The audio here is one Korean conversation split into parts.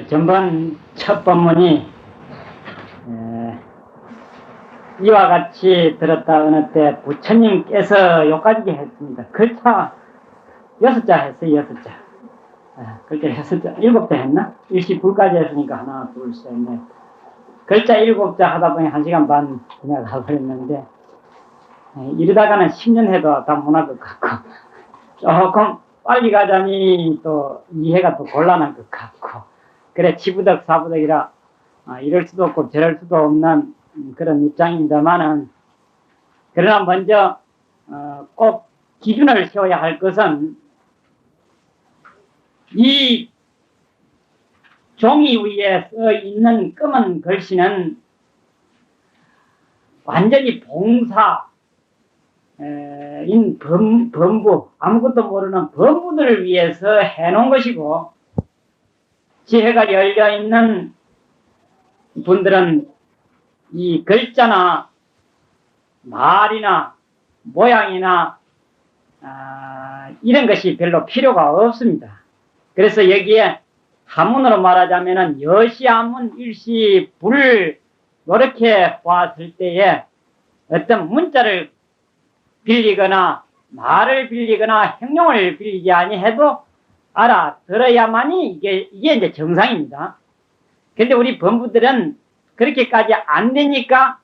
전번 첫 본문이 이와 같이 들었다 어느 때 부처님께서 요까지 했습니다. 글자 6자 했어요. 6자. 글자 6자, 7자 했나? 일시불까지 했으니까 하나, 둘, 셋, 넷. 글자 7자 하다 보니 1시간 반 그냥 가버렸는데 이러다가는 10년 해도 다 못할 것 같고 조금 빨리 가자니 또 이해가 또 곤란할 것 같고 그래 지부덕 사부덕이라 이럴 수도 없고 저럴 수도 없는 그런 입장입니다만은 그러나 먼저 꼭 기준을 세워야 할 것은 이 종이 위에 써 있는 검은 글씨는 완전히 봉사인 범부, 아무것도 모르는 범부들을 위해서 해놓은 것이고 지혜가 열려있는 분들은 이 글자나 말이나 모양이나 이런 것이 별로 필요가 없습니다. 그래서 여기에 한문으로 말하자면은 여시한문 일시불을 이렇게 보았을 때에 어떤 문자를 빌리거나 말을 빌리거나 행동을 빌리지 아니해도 알아들어야만이 이게 이제 정상입니다. 근데 우리 범부들은 그렇게까지 안 되니까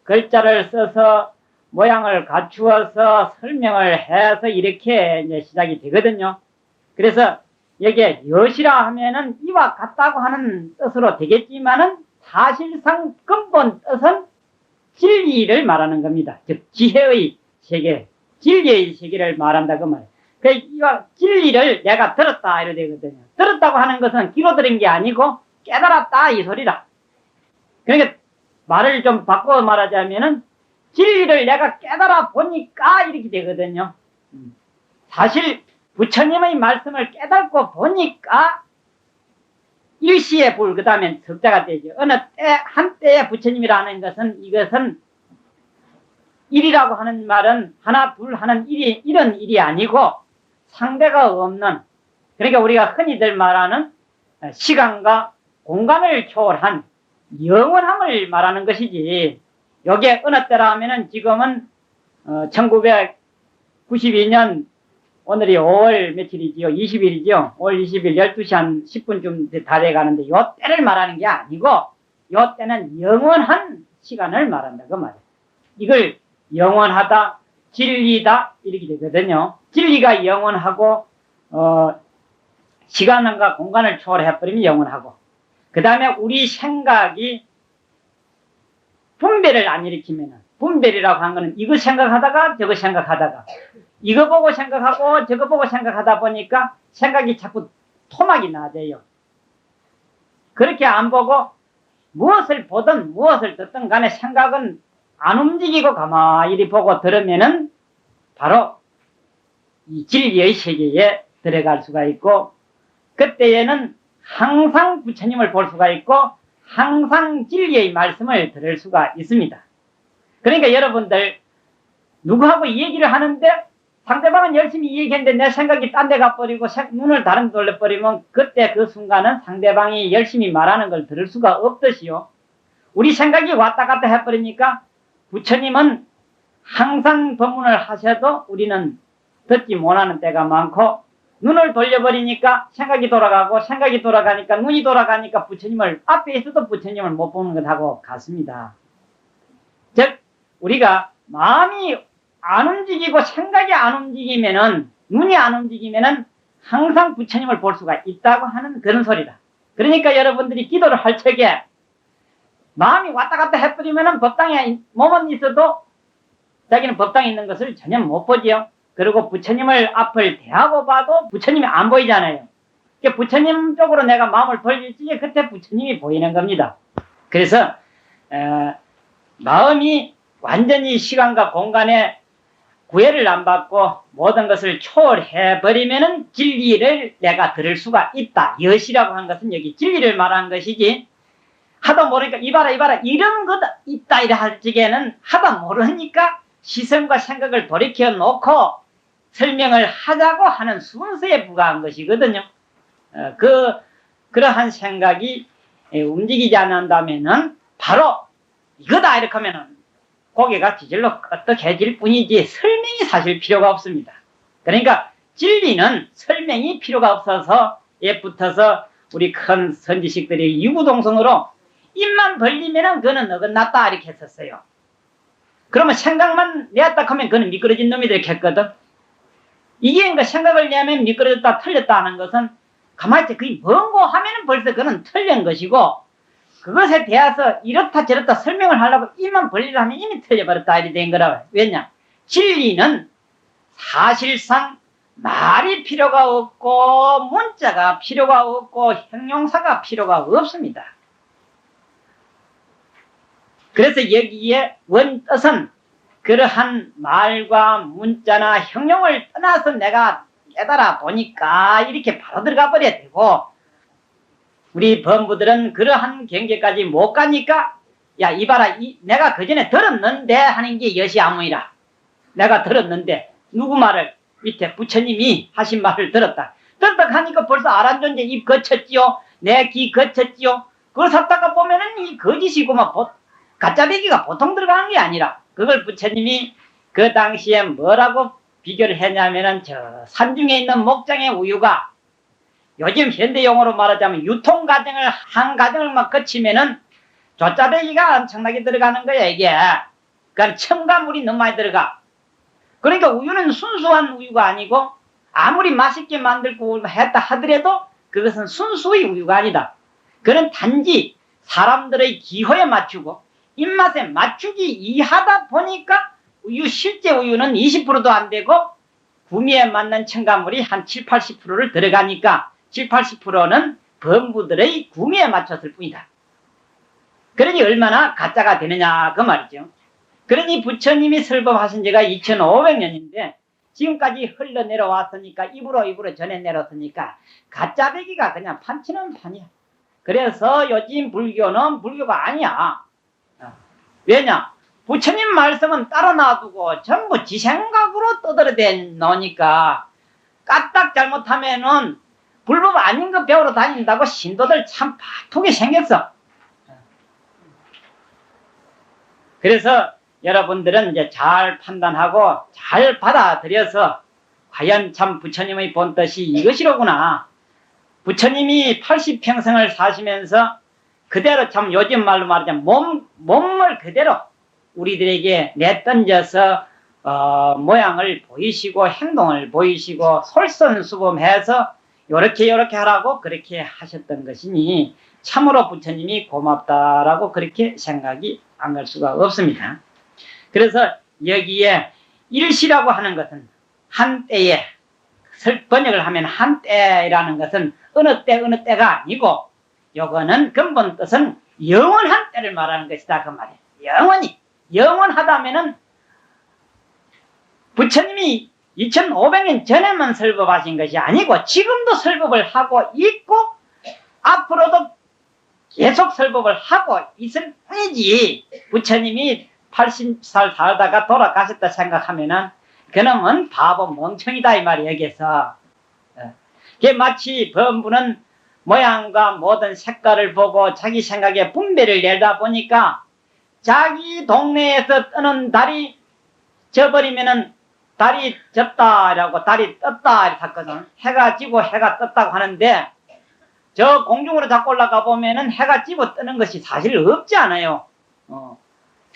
글자를 써서 모양을 갖추어서 설명을 해서 이렇게 이제 시작이 되거든요. 그래서 여기에 여시라 하면은 이와 같다고 하는 뜻으로 되겠지만은 사실상 근본 뜻은 진리를 말하는 겁니다. 즉 지혜의 세계, 진리의 세계를 말한다 그 말이에요. 이와 진리를 내가 들었다 이래 되거든요. 들었다고 하는 것은 귀로 들은 게 아니고 깨달았다 이 소리라. 그러니까 말을 좀 바꿔 말하자면은 진리를 내가 깨달아 보니까 이렇게 되거든요. 사실 부처님의 말씀을 깨닫고 보니까 일시에 불, 그 다음에 석자가 되죠. 어느 때, 한때에 부처님이라는 것은 이것은 일이라고 하는 말은 하나, 둘 하는 일이, 이런 일이 아니고 상대가 없는, 그러니까 우리가 흔히들 말하는 시간과 공간을 초월한 영원함을 말하는 것이지, 여기에 어느 때라 하면은 지금은 1992년 오늘이 5월 며칠이지요? 20일이죠? 5월 20일 12시 한 10분쯤 다 돼가는데 요 때를 말하는 게 아니고 요 때는 영원한 시간을 말한다 그 말이에요. 이걸 영원하다, 진리다 이렇게 되거든요. 진리가 영원하고 시간과 공간을 초월해버리면 영원하고 그 다음에 우리 생각이 분별을 안 일으키면은 분별이라고 하는 거는 이거 생각하다가 저거 생각하다가 이거 보고 생각하고 저거 보고 생각하다 보니까 생각이 자꾸 토막이 나져요. 그렇게 안 보고 무엇을 보든 무엇을 듣든 간에 생각은 안 움직이고 가만히 보고 들으면은 바로 이 진리의 세계에 들어갈 수가 있고 그때에는 항상 부처님을 볼 수가 있고 항상 진리의 말씀을 들을 수가 있습니다. 그러니까 여러분들 누구하고 얘기를 하는데 상대방은 열심히 얘기했는데 내 생각이 딴 데 가버리고 눈을 다른 데 돌려버리면 그때 그 순간은 상대방이 열심히 말하는 걸 들을 수가 없듯이요. 우리 생각이 왔다 갔다 해버리니까 부처님은 항상 법문을 하셔도 우리는 듣지 못하는 때가 많고 눈을 돌려버리니까 생각이 돌아가고 생각이 돌아가니까 눈이 돌아가니까 부처님을 앞에 있어도 부처님을 못 보는 것하고 같습니다. 즉 우리가 마음이 안 움직이고 생각이 안 움직이면은 눈이 안 움직이면은 항상 부처님을 볼 수가 있다고 하는 그런 소리다. 그러니까 여러분들이 기도를 할 적에 마음이 왔다 갔다 해버리면은 법당에 몸은 있어도 자기는 법당에 있는 것을 전혀 못 보지요. 그리고 부처님을 앞을 대하고 봐도 부처님이 안 보이잖아요. 그러니까 부처님 쪽으로 내가 마음을 돌릴 적에 그때 부처님이 보이는 겁니다. 그래서 마음이 완전히 시간과 공간에 구애를 안 받고 모든 것을 초월해버리면은 진리를 내가 들을 수가 있다. 여시라고 한 것은 여기 진리를 말하는 것이지 하도 모르니까 이봐라 이런 것 있다 이래 할 적에는 하도 모르니까 시선과 생각을 돌이켜 놓고 설명을 하자고 하는 순서에 부과한 것이거든요. 그 그러한 생각이 움직이지 않는다면은 바로 이거다 이렇게 하면은 고개가 지질로 끄떡해질 뿐이지 설명이 사실 필요가 없습니다. 그러니까 진리는 설명이 필요가 없어서 에 붙어서 우리 큰 선지식들이 유구동성으로 입만 벌리면은 그거는 어긋났다 이렇게 했었어요. 그러면 생각만 내었다 하면 그거는 미끄러진 놈이 되겠거든. 이게 그러니까 생각을 내면 미끄러졌다 틀렸다 하는 것은 가만히 있지 그게 뭔고 하면은 벌써 그거는 틀린 것이고 그것에 대해서 이렇다 저렇다 설명을 하려고 입만 벌리려면 이미 틀려버렸다 이렇게 된 거라. 왜냐? 진리는 사실상 말이 필요가 없고 문자가 필요가 없고 형용사가 필요가 없습니다. 그래서 여기에 원뜻은 그러한 말과 문자나 형용을 떠나서 내가 깨달아 보니까 이렇게 바로 들어가 버려야 되고 우리 범부들은 그러한 경계까지 못 가니까 야 이봐라 내가 그전에 들었는데 하는 게 여시아무이라. 내가 들었는데 누구 말을 밑에 부처님이 하신 말을 들었다. 들었다 하니까 벌써 아란존재 입 거쳤지요. 내 귀 거쳤지요. 그걸 샀다가 보면은 이 거짓이고만 가짜배기가 보통 들어가는 게 아니라 그걸 부처님이 그 당시에 뭐라고 비교를 했냐면은 저 산중에 있는 목장의 우유가 요즘 현대용어로 말하자면 유통과정을 한 과정을 막 거치면은 조짜배기가 엄청나게 들어가는 거야 이게. 그러니까 첨가물이 너무 많이 들어가. 그러니까 우유는 순수한 우유가 아니고 아무리 맛있게 만들고 했다 하더라도 그것은 순수의 우유가 아니다. 그는 단지 사람들의 기호에 맞추고 입맛에 맞추기 이하다 보니까 실제 우유는 20%도 안 되고 구미에 맞는 첨가물이 한 7, 80%를 들어가니까 7, 80%는 범부들의 구미에 맞췄을 뿐이다. 그러니 얼마나 가짜가 되느냐 그 말이죠. 그러니 부처님이 설법하신 지가 2500년인데 지금까지 흘러내려왔으니까 입으로 전해 내렸으니까 가짜배기가 그냥 판치는 판이야. 그래서 요즘 불교는 불교가 아니야. 왜냐? 부처님 말씀은 따로 놔두고 전부 지 생각으로 떠들어대 놓으니까 까딱 잘못하면은 불법 아닌 거 배우러 다닌다고 신도들 참 바쁘게 생겼어. 그래서 여러분들은 이제 잘 판단하고 잘 받아들여서 과연 참 부처님의 본뜻이 이것이로구나. 부처님이 80평생을 사시면서 그대로 참 요즘 말로 말하자면 몸을 그대로 우리들에게 내던져서 모양을 보이시고 행동을 보이시고 솔선수범해서 요렇게 하라고 그렇게 하셨던 것이니 참으로 부처님이 고맙다라고 그렇게 생각이 안 갈 수가 없습니다. 그래서 여기에 일시라고 하는 것은 한때에 번역을 하면 한때라는 것은 어느 때가 아니고 요거는 근본 뜻은 영원한 때를 말하는 것이다 그 말이에요. 영원히 영원하다면은 부처님이 2500년 전에만 설법하신 것이 아니고 지금도 설법을 하고 있고 앞으로도 계속 설법을 하고 있을 뿐이지 부처님이 80살 살다가 돌아가셨다 생각하면은 그놈은 바보 멍청이다 이 말이에요. 여기서 마치 범부는 모양과 모든 색깔을 보고 자기 생각에 분배를 내다 보니까 자기 동네에서 뜨는 달이 져버리면은 달이 졌다라고 달이 떴다 이렇게 하거든. 해가 지고 해가 떴다고 하는데 저 공중으로 자꾸 올라가 보면은 해가 지고 뜨는 것이 사실 없지 않아요.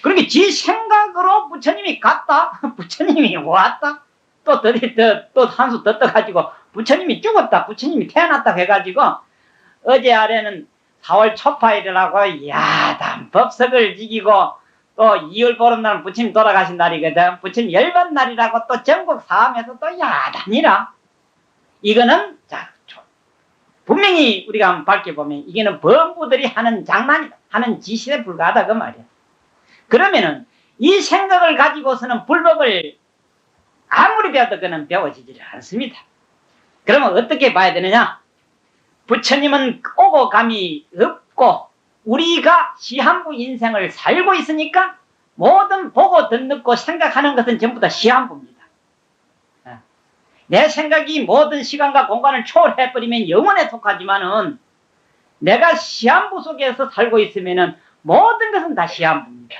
그러니까 지 생각으로 부처님이 갔다, 부처님이 왔다, 또 한 수 더 떠가지고 부처님이 죽었다, 부처님이 태어났다 해가지고 어제 아래는 4월 초파일이라고 야단 법석을 지기고 또 2월 보름날은 부처님 돌아가신 날이거든. 부처님 열반 날이라고 또 전국 사암에서 또 야단이라. 이거는 자 분명히 우리가 한번 밝혀보면 이게는 범부들이 하는 장난이다, 하는 짓에 불과하다 그 말이야. 그러면은 이 생각을 가지고서는 불법을 아무리 배워도 그는 배워지지를 않습니다. 그러면 어떻게 봐야 되느냐? 부처님은 오고 감이 없고 우리가 시한부 인생을 살고 있으니까 모든 보고 듣고 생각하는 것은 전부 다 시한부입니다. 내 생각이 모든 시간과 공간을 초월해버리면 영원에 속하지만은 내가 시한부 속에서 살고 있으면은 모든 것은 다 시한부입니다.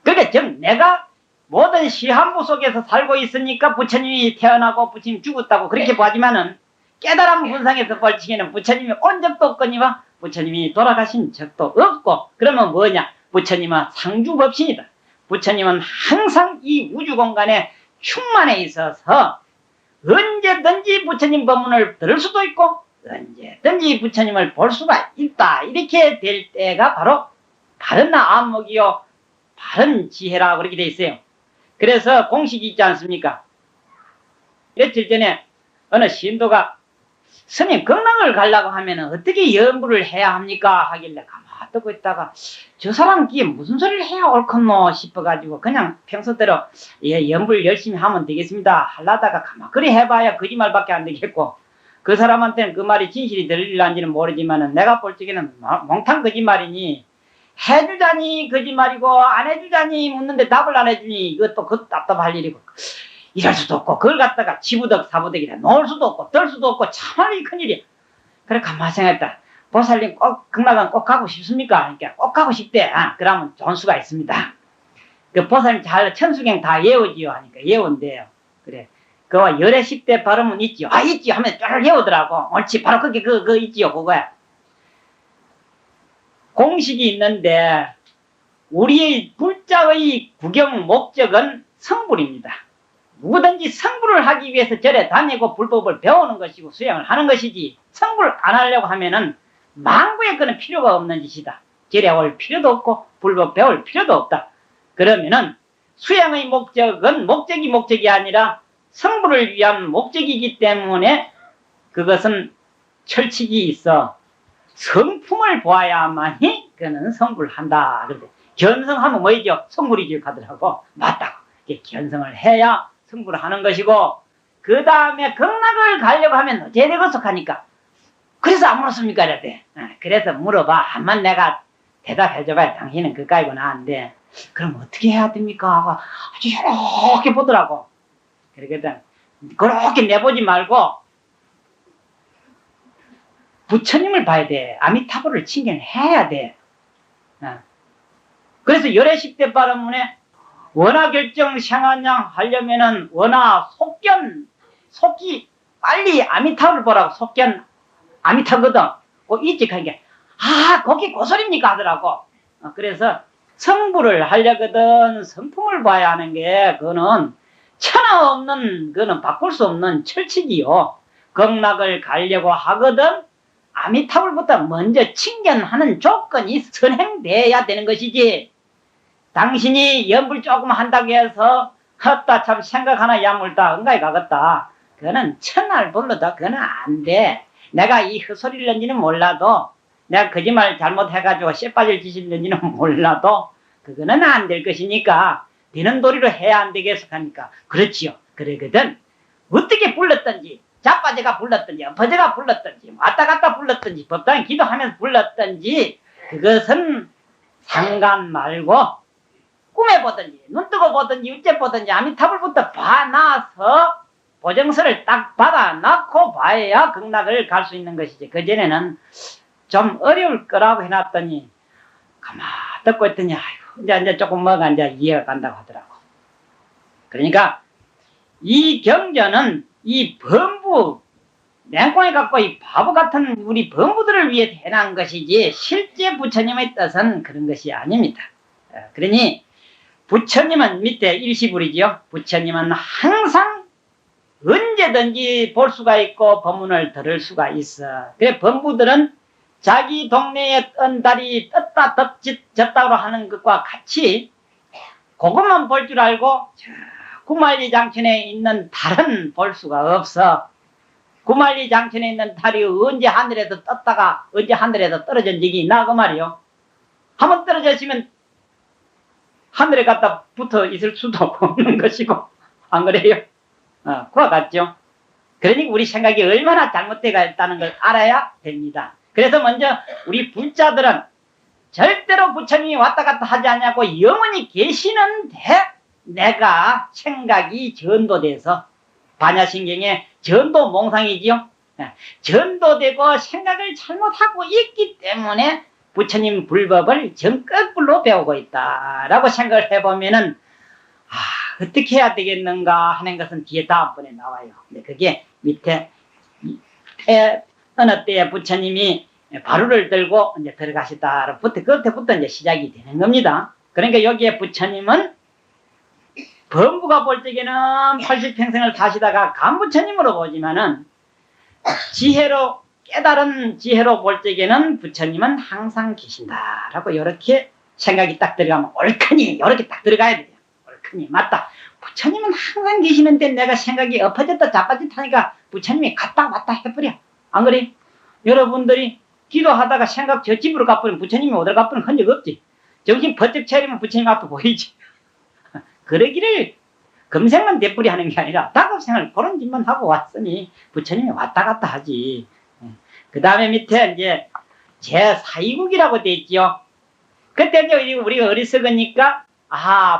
그러니까 즉 내가 모든 시한부 속에서 살고 있으니까 부처님이 태어나고 부처님 죽었다고 그렇게 보지만은 깨달음 분상에서 벌칙에는 부처님이 온 적도 없거니와 부처님이 돌아가신 적도 없고, 그러면 뭐냐? 부처님은 상주법신이다. 부처님은 항상 이 우주 공간에 충만해 있어서 언제든지 부처님 법문을 들을 수도 있고 언제든지 부처님을 볼 수가 있다. 이렇게 될 때가 바로 바른 안목이요 바른 지혜라 그렇게 돼 있어요. 그래서 공식이 있지 않습니까? 며칠 전에 어느 신도가 스님 극락을 가려고 하면 어떻게 연부를 해야 합니까? 하길래 가만히 듣고 있다가 저 사람 귀에 무슨 소리를 해야 옳겠노 싶어가지고 그냥 평소대로 예, 연부를 열심히 하면 되겠습니다 하려다가 가만히 그래 해봐야 거짓말밖에 안 되겠고, 그 사람한테는 그 말이 진실이 들릴란지는 모르지만은 내가 볼 적에는 몽탕 거짓말이니 해주자니 거짓말이고 안 해주자니 묻는데 답을 안 해주니 이것도 그 답답할 일이고 이럴 수도 없고 그걸 갖다가 지부덕 사부덕이라 놓을 수도 없고 들 수도 없고 참이 큰일이야. 그래 가만히 생각했다. 보살님 꼭 극락은 꼭 가고 싶습니까? 그러니까 꼭 가고 싶대. 아, 그러면 좋은 수가 있습니다. 그 보살님 잘 천수경 다 외우지요 하니까 외운대요. 그래 그와 열애 10대 발음은 있지요. 아 있지요 하면 쫙 외우더라고. 옳지 바로 그게 그 있지요 그거야. 공식이 있는데 우리의 불자의 구경 목적은 성불입니다. 누구든지 성불을 하기 위해서 절에 다니고 불법을 배우는 것이고 수행을 하는 것이지 성불 안 하려고 하면은 망구에 그는 필요가 없는 짓이다. 절에 올 필요도 없고 불법 배울 필요도 없다. 그러면은 수행의 목적은 목적이 아니라 성불을 위한 목적이기 때문에 그것은 철칙이 있어 성품을 보아야만이 그는 성불한다. 그런데 견성하면 뭐이죠? 성불이죠 하더라고. 맞다고. 견성을 해야 성불을 하는 것이고, 그 다음에 극락을 가려고 하면 어째 되겠어 하니까 그래서 안 물었습니까? 이랬대. 그래서 물어봐. 한번 내가 대답해줘봐야 당신은 그까이구나 하는데 그럼 어떻게 해야 됩니까? 하고 아주 이렇게 보더라고. 그러거든. 그렇게 내보지 말고 부처님을 봐야 돼. 아미타불을 칭견해야 돼. 그래서 열애 10대 발언문에 원화 결정 생한양 하려면은 원화 속기 빨리 아미타불을 보라고. 속견 아미타거든. 그 일찍하게 거기 고소리입니까 하더라고. 그래서 성불을 하려거든 성품을 봐야 하는 게 그거는 천하 없는 그거는 바꿀 수 없는 철칙이요. 극락을 가려고 하거든 아미타불부터 먼저 칭견하는 조건이 선행돼야 되는 것이지, 당신이 연불 조금 한다고 해서 헛다 참 생각 하나 야물다 응가에 가겠다 그거는 천하를 불러도 그거는 안 돼. 내가 이 헛소리를 했는지는 몰라도 내가 거짓말 잘못해가지고 쇠 빠질 짓을 했는지는 몰라도 그거는 안 될 것이니까 되는 도리로 해야 안 되겠어 하니까 그렇지요. 그러거든. 어떻게 불렀든지 자빠져가 불렀든지 엎어져가 불렀든지 왔다 갔다 불렀든지 법당에 기도하면서 불렀든지 그것은 상관 말고 꿈에 보든지 눈 뜨고 보든지 어째 보든지 아미타불부터 봐놔서 보정서를 딱 받아놓고 봐야 극락을 갈 수 있는 것이지. 그전에는 좀 어려울 거라고 해놨더니 가만 듣고 있더니 아이고 이제 조금 뭐가 이제 이해가 간다고 하더라고. 그러니까 이 경전은 이 범부 맹꽁이 갖고 이 바보 같은 우리 범부들을 위해 해난 것이지 실제 부처님의 뜻은 그런 것이 아닙니다. 그러니 부처님은 밑에 일시불이지요. 부처님은 항상 언제든지 볼 수가 있고 법문을 들을 수가 있어. 그래 범부들은 자기 동네에 뜬 달이 떴다 졌다고 하는 것과 같이 그것만 볼 줄 알고 구만리 장천에 있는 달은 볼 수가 없어. 구만리 장천에 있는 달이 언제 하늘에서 떴다가 언제 하늘에서 떨어진 적이 있나 그 말이요. 한번 떨어졌으면 하늘에 갖다 붙어 있을 수도 없는 것이고 안 그래요? 그와 같죠. 그러니 우리 생각이 얼마나 잘못되어 있다는 걸 알아야 됩니다. 그래서 먼저 우리 불자들은 절대로 부처님이 왔다 갔다 하지 않냐고 영원히 계시는데 내가 생각이 전도돼서 반야신경에 전도 몽상이지요. 전도되고 생각을 잘못하고 있기 때문에 부처님 불법을 전거꾸로 배우고 있다라고 생각을 해보면은 어떻게 해야 되겠는가 하는 것은 뒤에 다음번에 나와요. 근데 그게 밑에 어느 때에 부처님이 바루를 들고 이제 들어가시다부터 그때부터 이제 시작이 되는 겁니다. 그러니까 여기에 부처님은 범부가 볼 적에는 80평생을 사시다가 간부처님으로 보지만은 지혜로 깨달은 지혜로 볼 적에는 부처님은 항상 계신다라고 이렇게 생각이 딱 들어가면 옳거니 이렇게 딱 들어가야 돼요. 옳거니 맞다. 부처님은 항상 계시는데 내가 생각이 엎어졌다 자빠졌다니까 부처님이 갔다 왔다 해버려. 안 그래? 여러분들이 기도하다가 생각 저 집으로 가버리면 부처님이 어디로 가버리면 흔적 없지. 정신 번쩍 차리면 부처님 앞에 보이지. 그러기를 금생만 되뿌리 하는 게 아니라 다급생을 그런 짓만 하고 왔으니 부처님이 왔다 갔다 하지. 그 다음에 밑에 이제 제4위국이라고 돼 있죠. 그때 이제 우리가 어리석으니까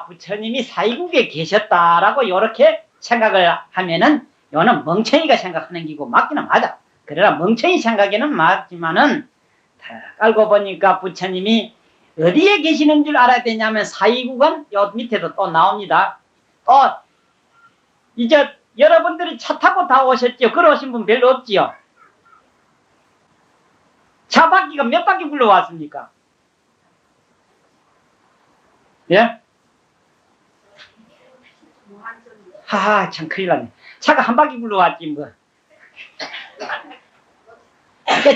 부처님이 사위국에 계셨다라고 이렇게 생각을 하면은 이거는 멍청이가 생각하는 기고 맞기는 맞아. 그러나 멍청이 생각에는 맞지만은 알고 보니까 부처님이 어디에 계시는 줄 알아야 되냐면 사위국은 요 밑에도 또 나옵니다. 또 이제 여러분들이 차 타고 다 오셨죠. 걸어오신 분 별로 없지요. 차 바퀴가 몇 바퀴 굴러왔습니까? 예? 참 큰일 났네. 차가 한 바퀴 굴러왔지 뭐.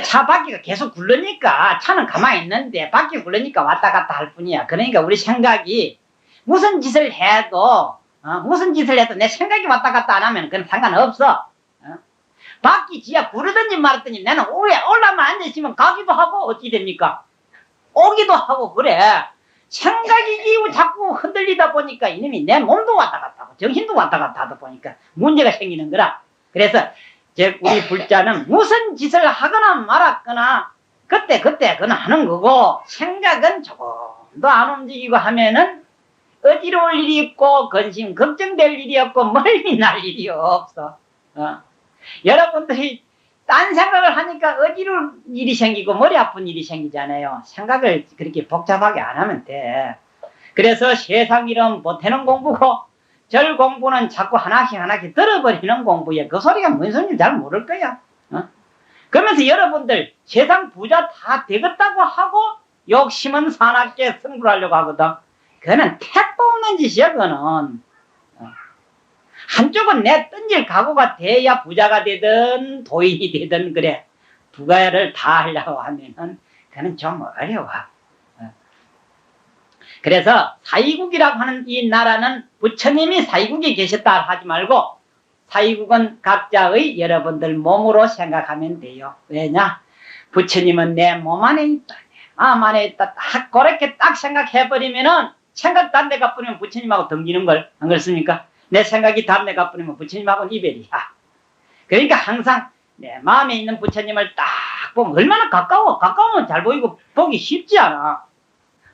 차 바퀴가 계속 굴러니까 차는 가만히 있는데 바퀴 굴러니까 왔다 갔다 할 뿐이야. 그러니까 우리 생각이 무슨 짓을 해도 내 생각이 왔다 갔다 안 하면 그건 상관없어. 바퀴 지야 구르든지 말았더니 나는 위에 올라만 앉아있으면 가기도 하고 어찌 됩니까? 오기도 하고 그래. 생각이 자꾸 흔들리다 보니까 이놈이 내 몸도 왔다 갔다 하고 정신도 왔다 갔다 하다 보니까 문제가 생기는 거라. 그래서 우리 불자는 무슨 짓을 하거나 말았거나 그때 그건 하는 거고 생각은 조금도 안 움직이고 하면은 어지러울 일이 있고 근심 걱정될 일이 없고 멀리 날 일이 없어. 여러분들이 딴 생각을 하니까 어지러울 일이 생기고 머리 아픈 일이 생기잖아요. 생각을 그렇게 복잡하게 안 하면 돼. 그래서 세상 일은 못하는 공부고 절 공부는 자꾸 하나씩 들어버리는 공부에 그 소리가 뭔 소리인지 잘 모를 거야. 그러면서 여러분들 세상 부자 다 되겠다고 하고 욕심은 사납게 승부하려고 하거든. 그거는 택도 없는 짓이야. 그거는 한쪽은 내 던질 각오가 돼야 부자가 되든 도인이 되든 그래. 두 가지를 다 하려고 하면은 그거는 좀 어려워. 그래서 사위국이라고 하는 이 나라는 부처님이 사위국에 계셨다 하지 말고 사위국은 각자의 여러분들 몸으로 생각하면 돼요. 왜냐? 부처님은 내 몸 안에 있다. 마음 안에 있다. 딱 그렇게 딱 생각해버리면은 생각 다른 데 가버리면 부처님하고 덩기는 걸 안 그렇습니까? 내 생각이 다른 데 가버리면 부처님하고는 이별이야. 그러니까 항상 내 마음에 있는 부처님을 딱 보면 얼마나 가까우면 잘 보이고 보기 쉽지 않아.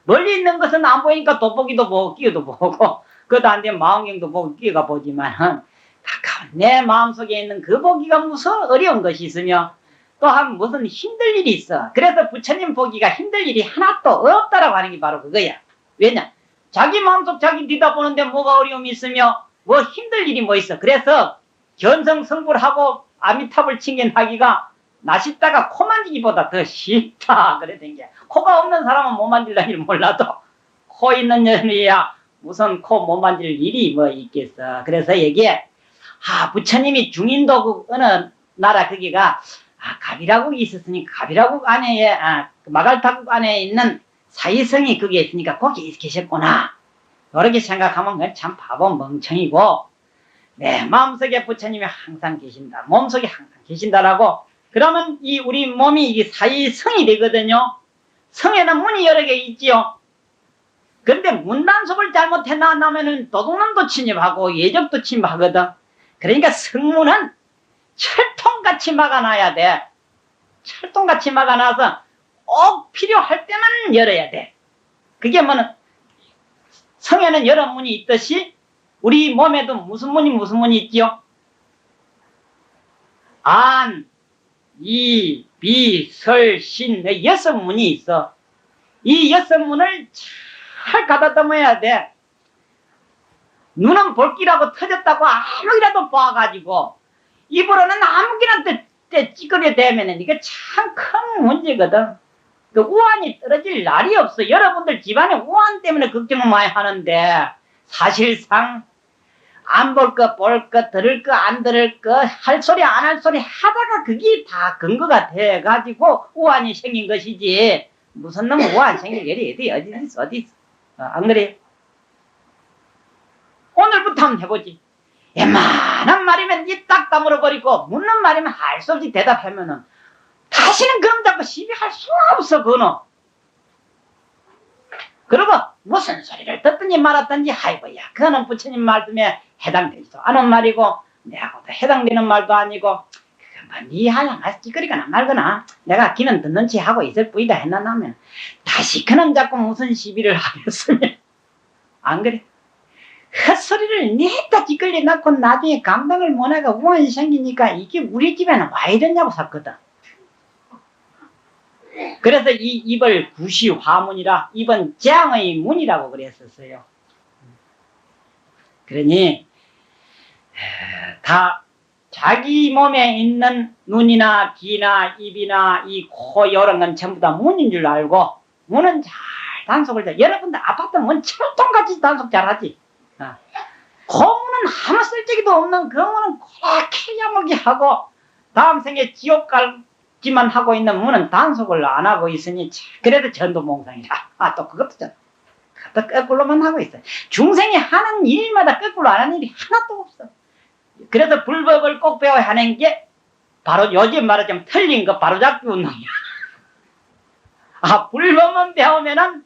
멀리 있는 것은 안 보이니까 돋보기도 보고 끼어도 보고 그것도 안 되면 망원경도 보고 끼어가 보지만 가까운 내 마음속에 있는 그 보기가 무슨 어려운 것이 있으며 또한 무슨 힘들 일이 있어. 그래서 부처님 보기가 힘들 일이 하나도 없다라고 하는 게 바로 그거야. 왜냐? 자기 마음속 자기 뒤다보는데 뭐가 어려움이 있으며 뭐 힘들 일이 뭐 있어. 그래서 견성성불 하고 아미탑을 칭견하기가 나쉽다가 코 만지기보다 더 쉽다. 그래 된 게. 코가 없는 사람은 못 만질다니 몰라도 코 있는 년이야 무슨 코 못 만질 일이 뭐 있겠어. 그래서 여기에 부처님이 중인도 그 어느 나라 거기가 가비라국이 있었으니까 가비라국 안에 마갈타국 안에 있는 사이성이 거기에 있으니까 거기 계셨구나. 이렇게 생각하면 그건 참 바보 멍청이고 내 마음속에 부처님이 항상 계신다. 몸속에 항상 계신다라고 그러면 이 우리 몸이 이게 사이성이 되거든요. 성에는 문이 여러 개 있지요. 근데 문단속을 잘못해 나면은 도둑놈도 침입하고 예적도 침입하거든. 그러니까 성문은 철통같이 막아놔야 돼. 철통같이 막아놔서 꼭 필요할 때만 열어야 돼. 그게 뭐는 성에는 여러 문이 있듯이 우리 몸에도 무슨 문이 있지요? 안, 이, 비, 설, 신, 6문이 있어. 이 6문을 잘 가다듬어야 돼. 눈은 볼기라고 터졌다고 아무기라도 봐가지고 입으로는 아무기나 때 찌그려 대면은 이게 참 큰 문제거든. 그 우환이 떨어질 날이 없어. 여러분들 집안에 우환 때문에 걱정을 많이 하는데 사실상 안 볼 거, 볼 거, 들을 거, 안 들을 거, 할 소리, 안 할 소리 하다가 그게 다 근거가 돼가지고 우환이 생긴 것이지. 무슨 놈 우환 생긴 일이 어디 있어, 어디 있어. 안 그래? 오늘부터 한번 해보지. 웬만한 말이면 입 딱 다물어 버리고 묻는 말이면 할 수 없이 대답하면은 다시는 그럼 자꾸 시비할 수가 없어, 그거는. 그리고 무슨 소리를 듣든지 말았든지 아이고야 그거는 부처님 말씀에 해당되지도 않은 말이고 내하고도 해당되는 말도 아니고 그건 네 하양 찌그리거나 말거나 내가 귀는 듣는 체 하고 있을 뿐이다 했나면 다시 그는 자꾸 무슨 시비를 하겠으면 안 그래? 헛소리를 냈다 찌끌려 놓고 나중에 감당을 못하고 우환이 생기니까 이게 우리 집에는 와 이랬냐고 샀거든. 그래서 이 입을 구시화문이라 입은 재앙의 문이라고 그랬었어요. 그러니 다 자기 몸에 있는 눈이나 귀나 입이나 이 코 이런 건 전부 다 문인 줄 알고 문은 잘 단속을 잘. 여러분들 아파트 문 철통같이 단속 잘하지. 고문은 아무 쓸데기도 없는 그 문은 그렇게 야무게 하고 다음 생에 지옥 갈지만 하고 있는 문은 단속을 안 하고 있으니 그래도 전도몽상이라. 또 그것도 그것도 거꾸로만 하고 있어요. 중생이 하는 일마다 거꾸로 안 하는 일이 하나도 없어. 그래서 불법을 꼭 배워야 하는 게 바로 요즘 말하자면 틀린 거 바로잡기 운동이야. 불법만 배우면은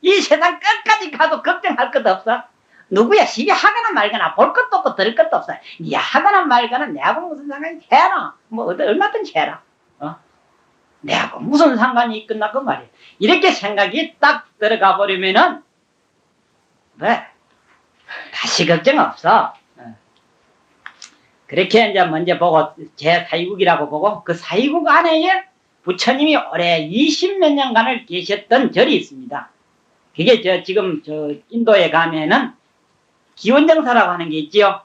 이 세상 끝까지 가도 걱정할 것도 없어. 누구야 시비 하거나 말거나 볼 것도 없고 들을 것도 없어. 니 하거나 말거나 내하고 무슨 상관이 해라. 뭐 얼마든지 해라. 내하고 무슨 상관이 있겠나 그 말이야. 이렇게 생각이 딱 들어가 버리면은 왜 다시 걱정 없어. 그렇게 이제 먼저 보고 제 사이국이라고 보고 그 사이국 안에 부처님이 올해 20몇 년간을 계셨던 절이 있습니다. 그게 지금 인도에 가면은 기원정사라고 하는 게 있지요.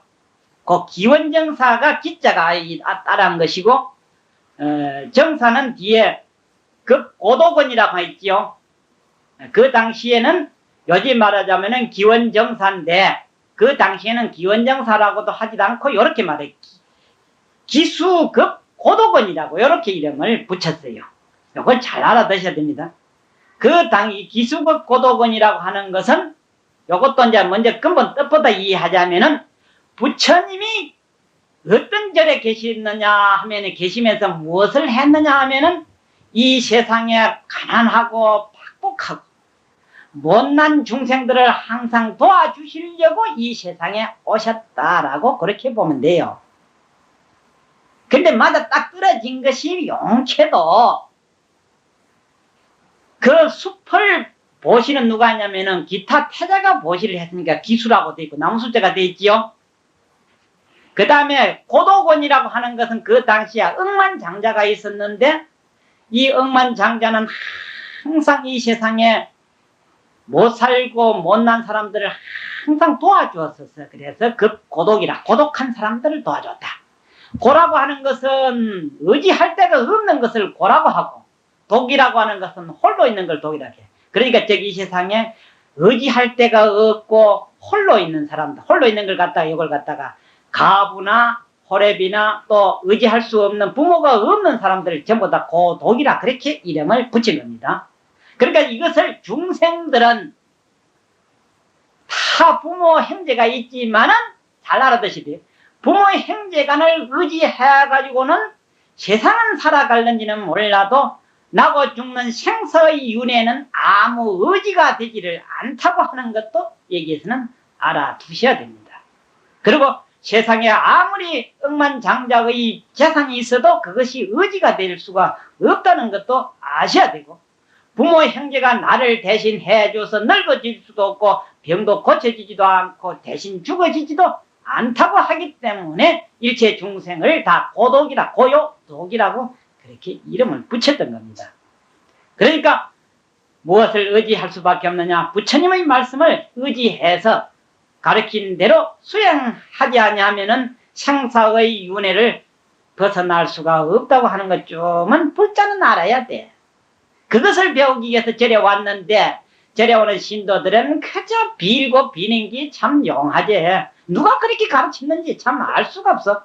그 기원정사가 기자가 따라한 것이고, 정사는 뒤에 그 고도건이라고 있지요. 그 당시에는 요즘 말하자면은 기원정사인데, 그 당시에는 기원정사라고도 하지도 않고, 요렇게 말해. 기수급 고도건이라고, 요렇게 이름을 붙였어요. 이걸 잘 알아두셔야 됩니다. 이 기수급 고도건이라고 하는 것은 요것도 이제 먼저 근본 뜻보다 이해하자면은 부처님이 어떤 절에 계시느냐 하면은 계시면서 무엇을 했느냐 하면은 이 세상에 가난하고 박복하고 못난 중생들을 항상 도와주시려고 이 세상에 오셨다라고 그렇게 보면 돼요. 근데 맞아 딱 떨어진 것이 용케도 그 숲을 보시는 누가 있냐면은 기타 태자가 보시를 했으니까 기수라고 돼 있고 나무 숫자가 돼 있지요. 그 다음에 고도곤이라고 하는 것은 그 당시에 억만장자가 있었는데 이 억만장자는 항상 이 세상에 못 살고 못난 사람들을 항상 도와주었었어. 그래서 고독이라 고독한 사람들을 도와줬다. 고라고 하는 것은 의지할 데가 없는 것을 고라고 하고 독이라고 하는 것은 홀로 있는 걸 독이라고 해. 그러니까 이 세상에 의지할 데가 없고 홀로 있는 사람들, 홀로 있는 걸 갖다가 이걸 갖다가 가부나 호랩이나 또 의지할 수 없는 부모가 없는 사람들을 전부 다 고독이라 그렇게 이름을 붙인 겁니다. 그러니까 이것을 중생들은 다 부모 형제가 있지만은 잘 알아두시되 부모의 형제간을 의지해가지고는 세상은 살아갈는지는 몰라도 나고 죽는 생사의 윤회는 아무 의지가 되지를 않다고 하는 것도 여기에서는 알아두셔야 됩니다. 그리고 세상에 아무리 억만장자의 재산이 있어도 그것이 의지가 될 수가 없다는 것도 아셔야 되고 부모 형제가 나를 대신 해줘서 늙어질 수도 없고 병도 고쳐지지도 않고 대신 죽어지지도 않다고 하기 때문에 일체 중생을 다 고독이라 고요 독이라고 그렇게 이름을 붙였던 겁니다. 그러니까 무엇을 의지할 수밖에 없느냐? 부처님의 말씀을 의지해서 가르친 대로 수행하지 아니하면은 생사의 윤회를 벗어날 수가 없다고 하는 것 좀은 불자는 알아야 돼. 그것을 배우기 위해서 절에 왔는데 절에 오는 신도들은 그저 빌고 비는 게 참 용하지. 누가 그렇게 가르쳤는지 참 알 수가 없어.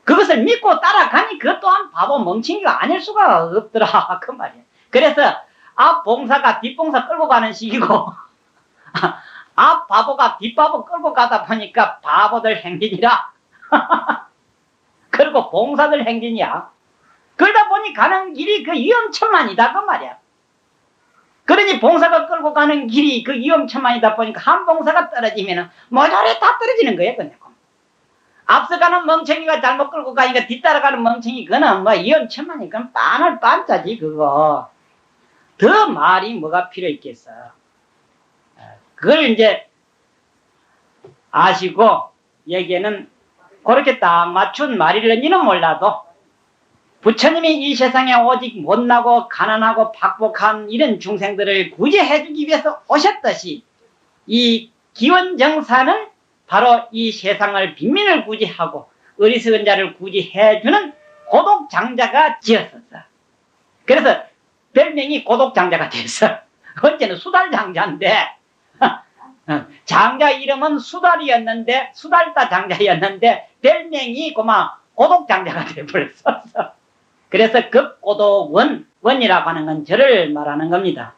그것을 믿고 따라가니 그것 또한 바보 멍청이가 아닐 수가 없더라 그 말이야. 그래서 앞 봉사가 뒷봉사 끌고 가는 식이고 앞 바보가 뒷바보 끌고 가다 보니까 바보들 행진이라 그리고 봉사들 행진이야. 그러다 보니 가는 길이 그 위험천만이다 그 말이야. 그러니 봉사가 끌고 가는 길이 그 위험천만이다 보니까 한 봉사가 떨어지면 모조리 다 떨어지는 거야 그냥. 앞서가는 멍청이가 잘못 끌고 가니까 뒤따라가는 멍청이 그거는 뭐 위험천만이 그건 빤을 빤짜지 그거. 더 말이 뭐가 필요 있겠어. 그걸 이제 아시고 여기에는 그렇게 딱 맞춘 말이런지는 몰라도 부처님이 이 세상에 오직 못나고 가난하고 박복한 이런 중생들을 구제해주기 위해서 오셨듯이 이 기원정사는 바로 이 세상을 빈민을 구제하고 어리석은 자를 구제해주는 고독장자가 지었었어. 그래서 별명이 고독장자가 됐어. 언제는 수달장자인데 장자 이름은 수달이었는데 수달다 장자였는데 별명이 고마 고독장자가 되어버렸어. 그래서 급고독원, 원이라고 하는 건 저를 말하는 겁니다.